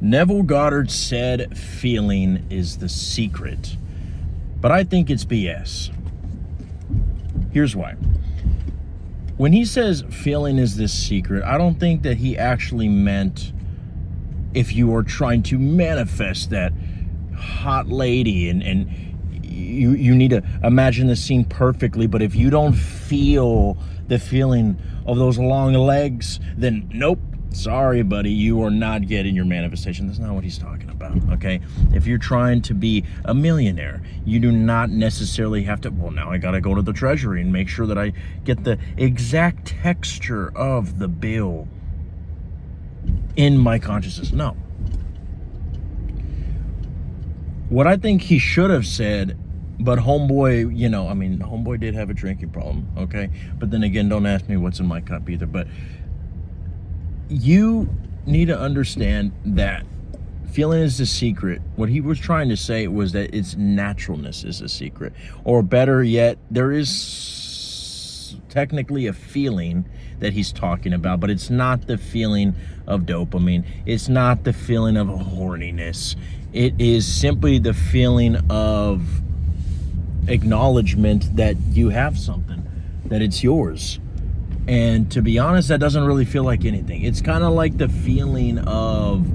Neville Goddard said feeling is the secret, but I think it's BS. Here's why. When he says feeling is this secret, I don't think that he actually meant if you are trying to manifest that hot lady and you need to imagine the scene perfectly, but if you don't feel the feeling of those long legs, then nope, sorry buddy, you are not getting your manifestation. That's not what he's talking about, okay? If you're trying to be a millionaire, you do not necessarily have to, well, now I gotta go to the treasury and make sure that I get the exact texture of the bill in my consciousness. No. What I think he should have said, but homeboy, homeboy did have a drinking problem, okay? But then again, don't ask me what's in my cup either. But you need to understand that feeling is the secret. What he was trying to say was that its naturalness is a secret. Or better yet, there is technically a feeling that he's talking about, but it's not the feeling of dopamine. It's not the feeling of horniness. It is simply the feeling of acknowledgement that you have something, that it's yours. And to be honest, that doesn't really feel like anything. It's kind of like the feeling of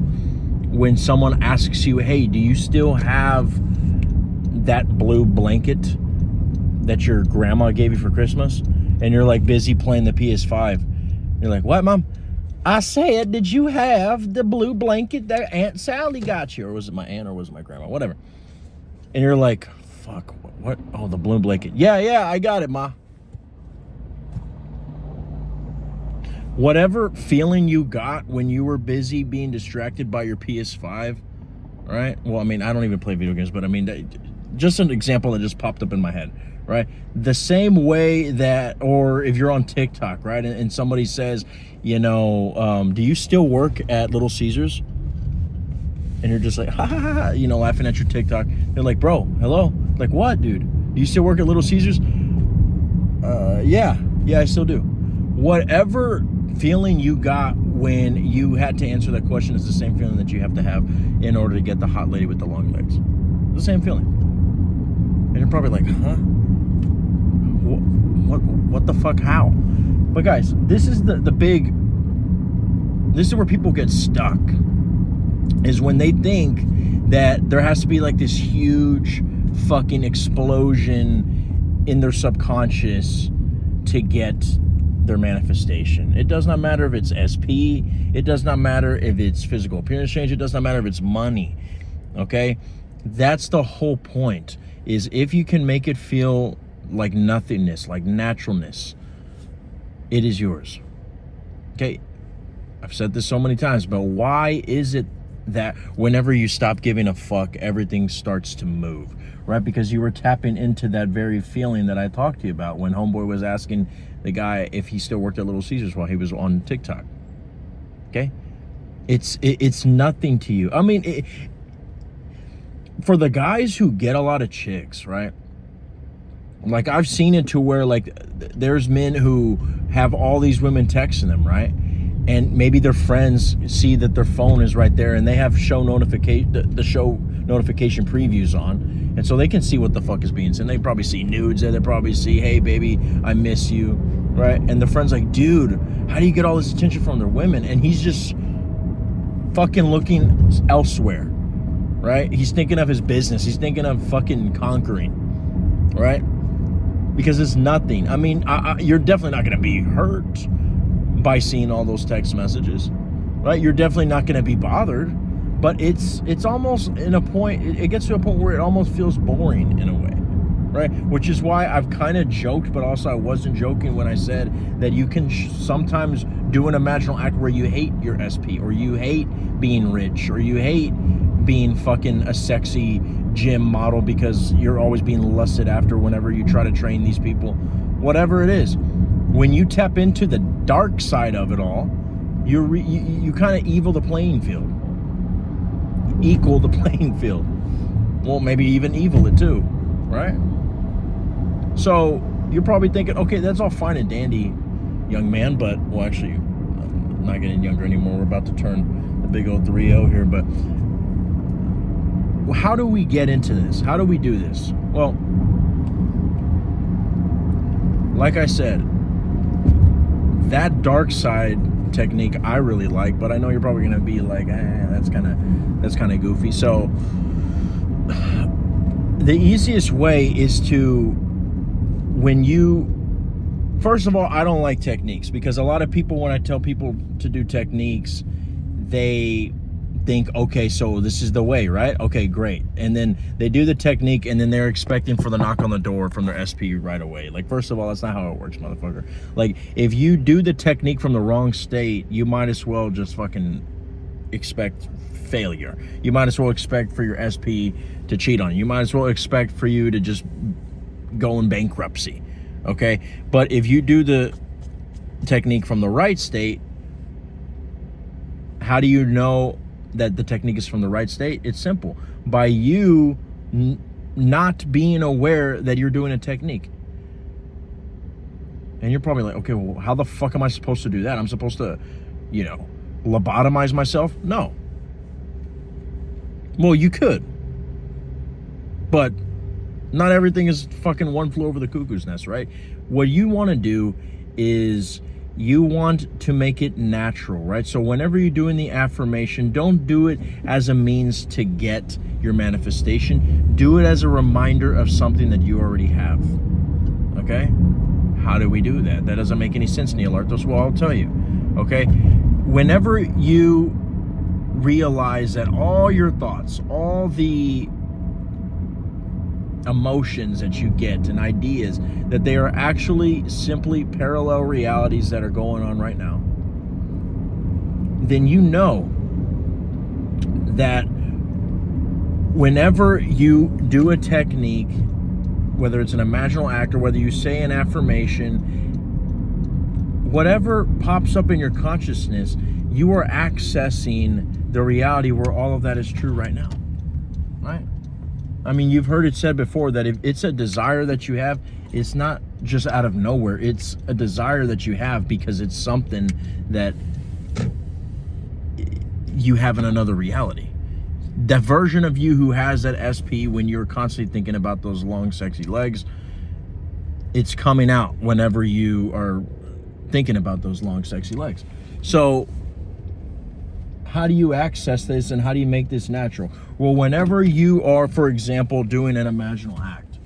when someone asks you, hey, do you still have that blue blanket that your grandma gave you for Christmas? And you're like busy playing the PS5. You're like, what, Mom? I said, did you have the blue blanket that Aunt Sally got you? Or was it my aunt or was it my grandma? Whatever. And you're like, fuck, what? Oh, the blue blanket. Yeah, I got it, Ma. Whatever feeling you got when you were busy being distracted by your PS5, right? Well, I don't even play video games, but just an example that just popped up in my head, right? The same way that, or if you're on TikTok, right, and somebody says, do you still work at Little Caesars? And you're just like, ha ha ha, laughing at your TikTok. They're like, bro, hello? Like, what, dude? Do you still work at Little Caesars? Yeah, I still do. Whatever feeling you got when you had to answer that question is the same feeling that you have to have in order to get the hot lady with the long legs. It's the same feeling. And you're probably like, huh? What the fuck, how? But guys, this is this is where people get stuck, is when they think that there has to be like this huge fucking explosion in their subconscious to get their manifestation. It does not matter if it's SP. It does not matter if it's physical appearance change. It does not matter if it's money. Okay? That's the whole point, is if you can make it feel like nothingness, like naturalness, it is yours. Okay? I've said this so many times, but why is it that whenever you stop giving a fuck, everything starts to move, right? Because you were tapping into that very feeling that I talked to you about when homeboy was asking the guy if he still worked at Little Caesars while he was on TikTok. Okay? It's nothing to you. For the guys who get a lot of chicks, right? Like, I've seen it to where, like, there's men who have all these women texting them, right? And maybe their friends see that their phone is right there and they have the show notification previews on. And so they can see what the fuck is being said. They probably see nudes there. They probably see, hey, baby, I miss you, right? And the friend's like, dude, how do you get all this attention from their women? And he's just fucking looking elsewhere, right? He's thinking of his business. He's thinking of fucking conquering, right? Because it's nothing. You're definitely not going to be hurt by seeing all those text messages, right? You're definitely not going to be bothered, but it's almost in a point, it gets to a point where it almost feels boring in a way, right? Which is why I've kind of joked, but also I wasn't joking when I said that you can sometimes do an imaginal act where you hate your SP, or you hate being rich, or you hate being fucking a sexy gym model because you're always being lusted after whenever you try to train these people. Whatever it is, when you tap into the dark side of it all, you kind of equal the playing field. Well, maybe even evil it too, right? So you're probably thinking, okay, that's all fine and dandy, young man, but, well, actually, not getting younger anymore. We're about to turn the big old 3-0 here. But how do we get into this? How do we do this? Well, like I said, that dark side technique I really like, but I know you're probably gonna be like, that's kind of goofy. So the easiest way is to, first of all, I don't like techniques, because a lot of people, when I tell people to do techniques, they think, okay, so this is the way, right? Okay, great. And then they do the technique, and then they're expecting for the knock on the door from their SP right away. Like, first of all, that's not how it works, motherfucker. Like, if you do the technique from the wrong state, you might as well just fucking expect failure. You might as well expect for your SP to cheat on you. You might as well expect for you to just go in bankruptcy, okay? But if you do the technique from the right state, how do you know that the technique is from the right state? It's simple. By you not being aware that you're doing a technique. And you're probably like, okay, well, how the fuck am I supposed to do that? I'm supposed to, lobotomize myself? No. Well, you could. But not everything is fucking one flew over the cuckoo's nest, right? What you want to do is you want to make it natural, right? So whenever you're doing the affirmation, don't do it as a means to get your manifestation. Do it as a reminder of something that you already have, okay? How do we do that? That doesn't make any sense, Neil Arthos. Well, I'll tell you, okay? Whenever you realize that all your thoughts, all the emotions that you get and ideas, that they are actually simply parallel realities that are going on right now, then you know that whenever you do a technique, whether it's an imaginal act or whether you say an affirmation, whatever pops up in your consciousness, you are accessing the reality where all of that is true right now, right? I mean, you've heard it said before that if it's a desire that you have, it's not just out of nowhere. It's a desire that you have because it's something that you have in another reality. That version of you who has that SP, when you're constantly thinking about those long, sexy legs, it's coming out whenever you are thinking about those long, sexy legs. So how do you access this and how do you make this natural? Well, whenever you are, for example, doing an imaginal act.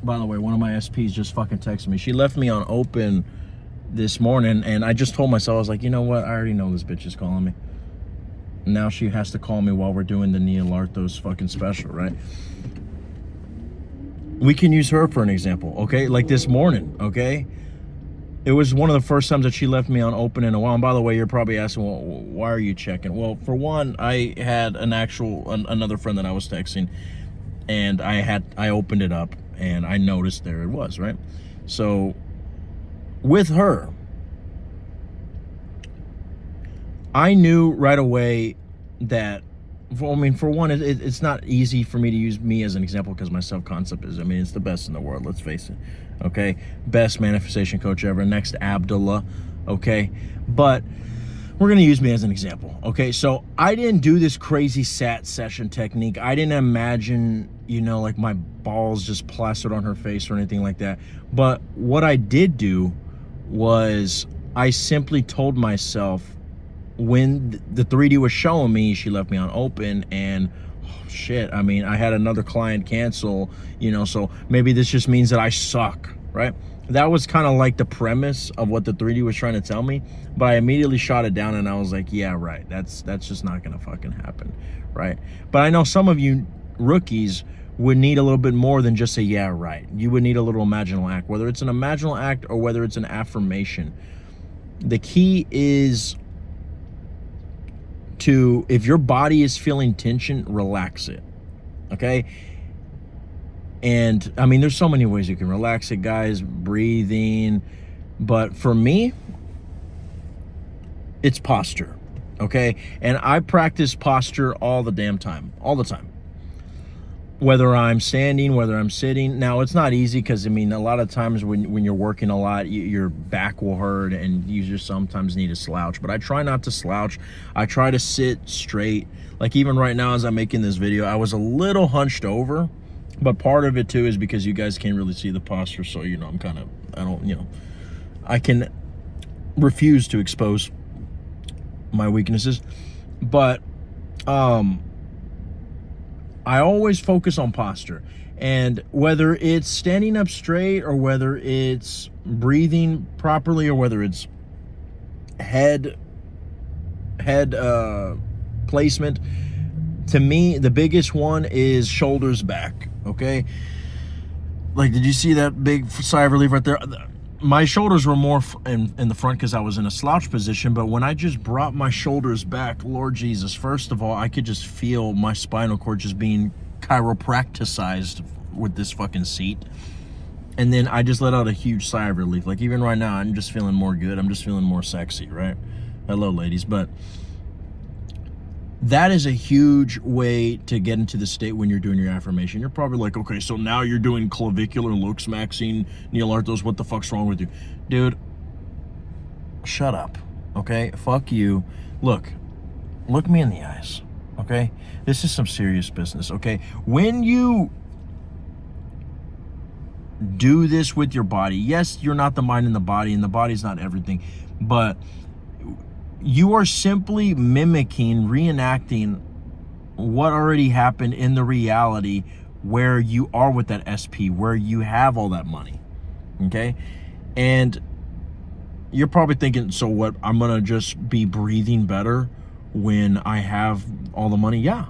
By the way, one of my SPs just fucking texted me. She left me on open this morning, and I just told myself, I was like, you know what? I already know this bitch is calling me. Now she has to call me while we're doing the Neil Arthos fucking special, right? We can use her for an example, okay? Like this morning, okay? It was one of the first times that she left me on open in a while. And by the way, you're probably asking, well, why are you checking? Well, for one, I had another friend that I was texting, and I opened it up and I noticed there it was, right? So with her, I knew right away that, for one, it's not easy for me to use me as an example because my self-concept is, it's the best in the world, let's face it, okay? Best manifestation coach ever, next Abdullah, okay? But we're going to use me as an example, okay? So I didn't do this crazy sat session technique. I didn't imagine, like my balls just plastered on her face or anything like that. But what I did do was I simply told myself, when the 3D was showing me, she left me on open, and oh, shit, I had another client cancel, so maybe this just means that I suck, right? That was kind of like the premise of what the 3D was trying to tell me, but I immediately shot it down and I was like, yeah, right, that's just not gonna fucking happen, right? But I know some of you rookies would need a little bit more than just a yeah, right. You would need a little imaginal act, whether it's an imaginal act or whether it's an affirmation. The key is to, if your body is feeling tension, relax it, okay? And there's so many ways you can relax it, guys. Breathing, but for me, it's posture, okay? And I practice posture all the damn time, all the time. whether I'm standing, whether I'm sitting. Now, it's not easy because, I mean, a lot of times when you're working a lot, your back will hurt and you just sometimes need to slouch. But I try not to slouch. I try to sit straight. Like even right now as I'm making this video, I was a little hunched over. But part of it too is because you guys can't really see the posture. So, you know, I can refuse to expose my weaknesses. But I always focus on posture, and whether it's standing up straight or whether it's breathing properly or whether it's head placement, to me the biggest one is shoulders back. Okay, like, did you see that big sigh of relief right there? My shoulders were more in the front because I was in a slouch position, but when I just brought my shoulders back, Lord Jesus, first of all, I could just feel my spinal cord just being chiropracticized with this fucking seat. And then I just let out a huge sigh of relief. Like even right now, I'm just feeling more good. I'm just feeling more sexy, right? Hello, ladies. But that is a huge way to get into the state when you're doing your affirmation. You're probably like, okay, so now you're doing clavicular lux, Maxine, Neil Arthos, what the fuck's wrong with you? Dude, shut up, okay? Fuck you. Look me in the eyes, okay? This is some serious business, okay? When you do this with your body, yes, you're not the mind and the body's not everything, but you are simply mimicking, reenacting what already happened in the reality where you are with that SP, where you have all that money, okay? And you're probably thinking, so what, I'm gonna just be breathing better when I have all the money? Yeah.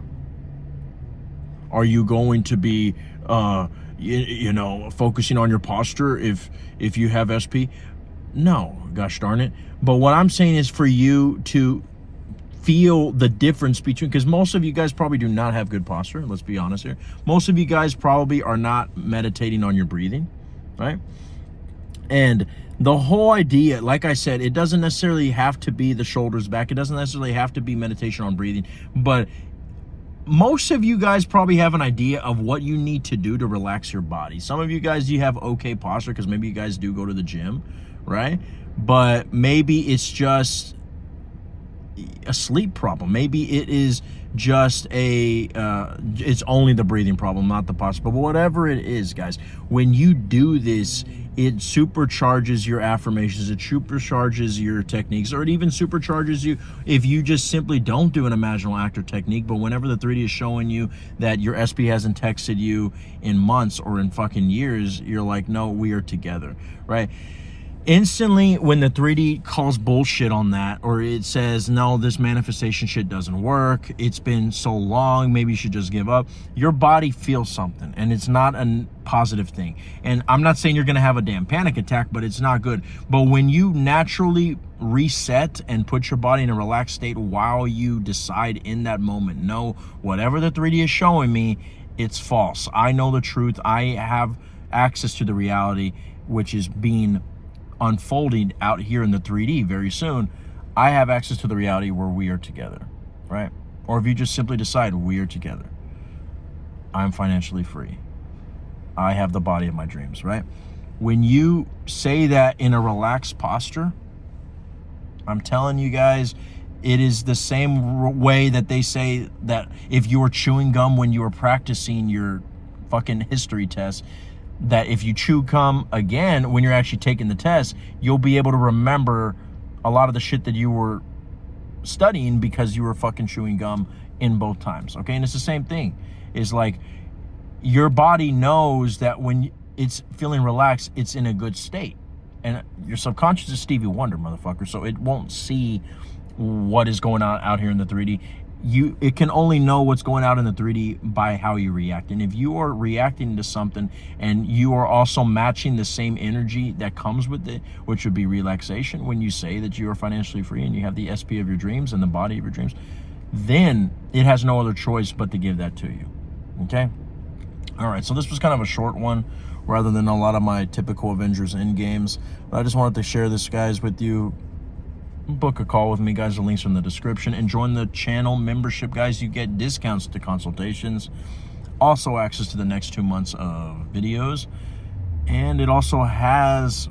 Are you going to be, focusing on your posture if you have SP? No, gosh darn it. But what I'm saying is for you to feel the difference between, because most of you guys probably do not have good posture. Let's be honest here. Most of you guys probably are not meditating on your breathing, right? And the whole idea, like I said, it doesn't necessarily have to be the shoulders back. It doesn't necessarily have to be meditation on breathing, but most of you guys probably have an idea of what you need to do to relax your body. Some of you guys, you have okay posture because maybe you guys do go to the gym, right? But maybe it's just a sleep problem. Maybe it is just it's only the breathing problem, not the posture. But whatever it is, guys, when you do this, it supercharges your affirmations, it supercharges your techniques, or it even supercharges you if you just simply don't do an imaginal actor technique. But whenever the 3D is showing you that your SP hasn't texted you in months or in fucking years, you're like, no, we are together, right? Instantly, when the 3D calls bullshit on that, or it says, no, this manifestation shit doesn't work, it's been so long, maybe you should just give up, your body feels something, and it's not a positive thing. And I'm not saying you're gonna have a damn panic attack, but it's not good. But when you naturally reset and put your body in a relaxed state while you decide in that moment, no, whatever the 3D is showing me, it's false. I know the truth. I have access to the reality, which is being unfolding out here in the 3D very soon. I have access to the reality where we are together, right? Or if you just simply decide we are together, I'm financially free, I have the body of my dreams, right? When you say that in a relaxed posture, I'm telling you guys, it is the same way that they say that if you were chewing gum when you were practicing your fucking history test, that if you chew gum again when you're actually taking the test, you'll be able to remember a lot of the shit that you were studying because you were fucking chewing gum in both times, okay? And it's the same thing. It's like your body knows that when it's feeling relaxed, it's in a good state. And your subconscious is Stevie Wonder, motherfucker, so it won't see what is going on out here in the 3D. It can only know what's going out in the 3D by how you react. And if you are reacting to something and you are also matching the same energy that comes with it, which would be relaxation, when you say that you are financially free and you have the SP of your dreams and the body of your dreams, then it has no other choice but to give that to you, okay? All right, so this was kind of a short one rather than a lot of my typical Avengers Endgames. But I just wanted to share this, guys, with you. Book a call with me, guys. The links are in the description. And join the channel membership, guys. You get discounts to consultations. also access to the next 2 months of videos. And it also has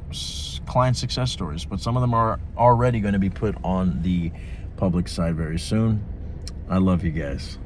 client success stories, but some of them are already going to be put on the public side very soon. I love you guys.